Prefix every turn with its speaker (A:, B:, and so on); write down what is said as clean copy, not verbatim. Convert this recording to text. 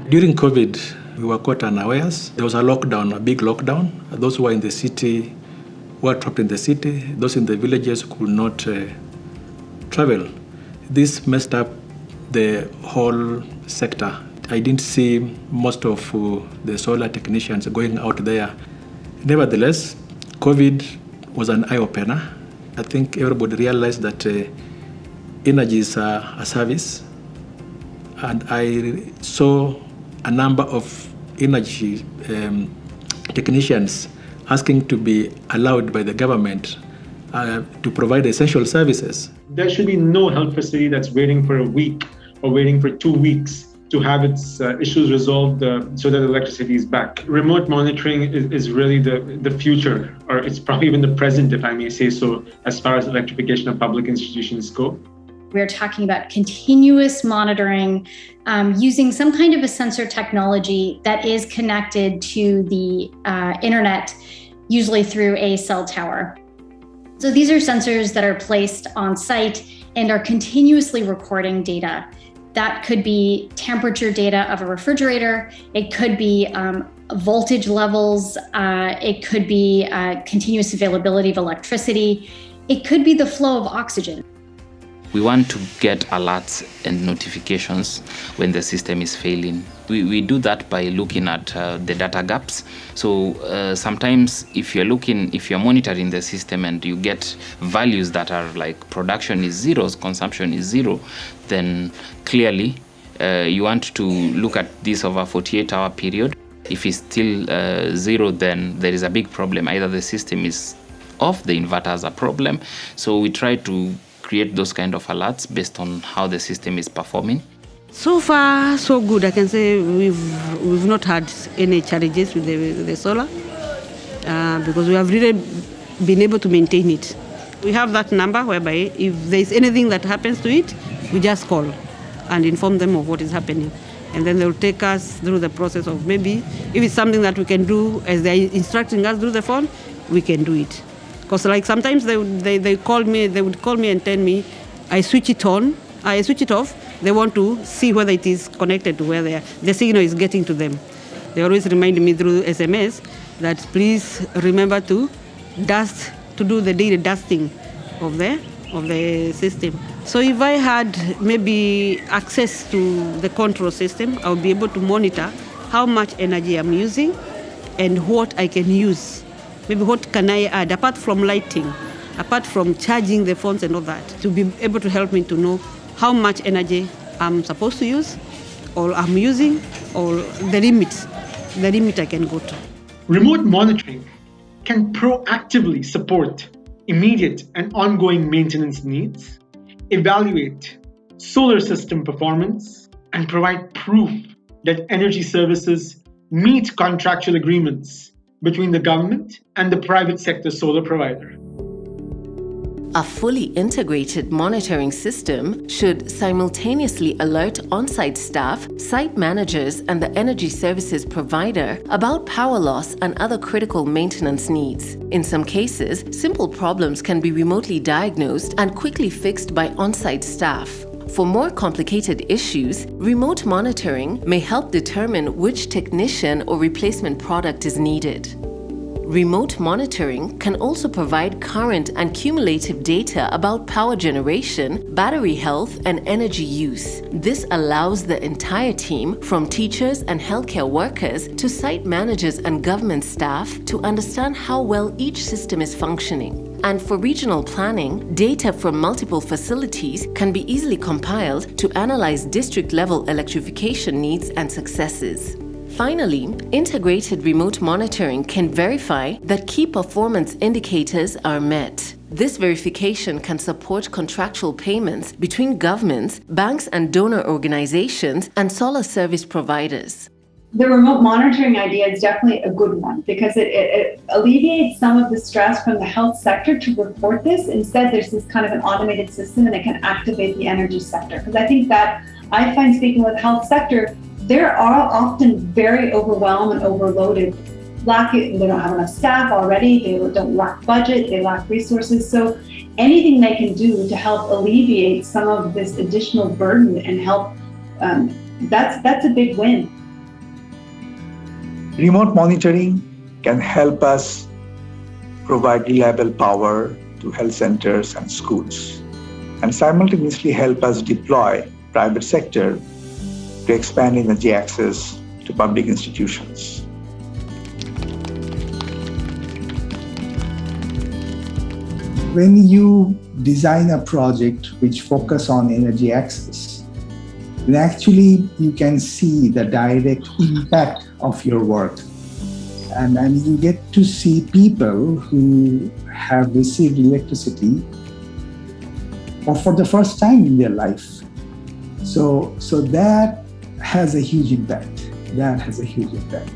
A: During COVID, we were caught unawares. There was a lockdown, a big lockdown. Those who were in the city were trapped in the city. Those in the villages could not travel. This messed up the whole sector. I didn't see most of the solar technicians going out there. Nevertheless, COVID was an eye-opener. I think everybody realized that energy is a service. And I saw a number of energy technicians asking to be allowed by the government to provide essential services.
B: There should be no health facility that's waiting for a week or waiting for 2 weeks to have its issues resolved so that electricity is back. Remote monitoring is really the future, or it's probably even the present, if I may say so, as far as electrification of public institutions go.
C: We're talking about continuous monitoring using some kind of a sensor technology that is connected to the internet, usually through a cell tower. So these are sensors that are placed on site and are continuously recording data. That could be temperature data of a refrigerator. It could be voltage levels. It could be continuous availability of electricity. It could be the flow of oxygen.
D: We want to get alerts and notifications when the system is failing. We do that by looking at the data gaps. So sometimes if you're monitoring the system and you get values that are like production is 0, consumption is 0, then clearly you want to look at this over a 48-hour period. If it's still 0, then there is a big problem. Either the system is off, the inverter has a problem. So we try to create those kind of alerts based on how the system is performing.
E: So far, so good. I can say we've not had any challenges with the solar because we have really been able to maintain it. We have that number whereby if there's anything that happens to it, we just call and inform them of what is happening. And then they'll take us through the process of maybe if it's something that we can do as they're instructing us through the phone, we can do it. Because like sometimes they would call me and tell me, I switch it off. They want to see whether it is connected to where the signal is getting to them. They always remind me through SMS that please remember to do the daily dusting of the system. So if I had maybe access to the control system, I would be able to monitor how much energy I'm using and what I can use. Maybe what can I add, apart from lighting, apart from charging the phones and all that, to be able to help me to know how much energy I'm supposed to use, or I'm using, or the limit I can go to.
B: Remote monitoring can proactively support immediate and ongoing maintenance needs, evaluate solar system performance, and provide proof that energy services meet contractual agreements between the government and the private sector solar provider.
F: A fully integrated monitoring system should simultaneously alert on-site staff, site managers, and the energy services provider about power loss and other critical maintenance needs. In some cases, simple problems can be remotely diagnosed and quickly fixed by on-site staff. For more complicated issues, remote monitoring may help determine which technician or replacement product is needed. Remote monitoring can also provide current and cumulative data about power generation, battery health, and energy use. This allows the entire team, from teachers and healthcare workers to site managers and government staff, to understand how well each system is functioning. And for regional planning, data from multiple facilities can be easily compiled to analyze district-level electrification needs and successes. Finally, integrated remote monitoring can verify that key performance indicators are met. This verification can support contractual payments between governments, banks and donor organizations, and solar service providers.
G: The remote monitoring idea is definitely a good one because it alleviates some of the stress from the health sector to report this. Instead, there's this kind of an automated system and it can activate the energy sector. Because I think that I find, speaking with health sector, they are often very overwhelmed and overloaded. They don't have enough staff already, they don't lack budget, they lack resources. So anything they can do to help alleviate some of this additional burden and help, that's a big win.
H: Remote monitoring can help us provide reliable power to health centers and schools, and simultaneously help us deploy private sector to expand energy access to public institutions.
I: When you design a project which focus on energy access, then actually you can see the direct impact of your work. And you get to see people who have received electricity for the first time in their life. So that has a huge impact. That has a huge impact.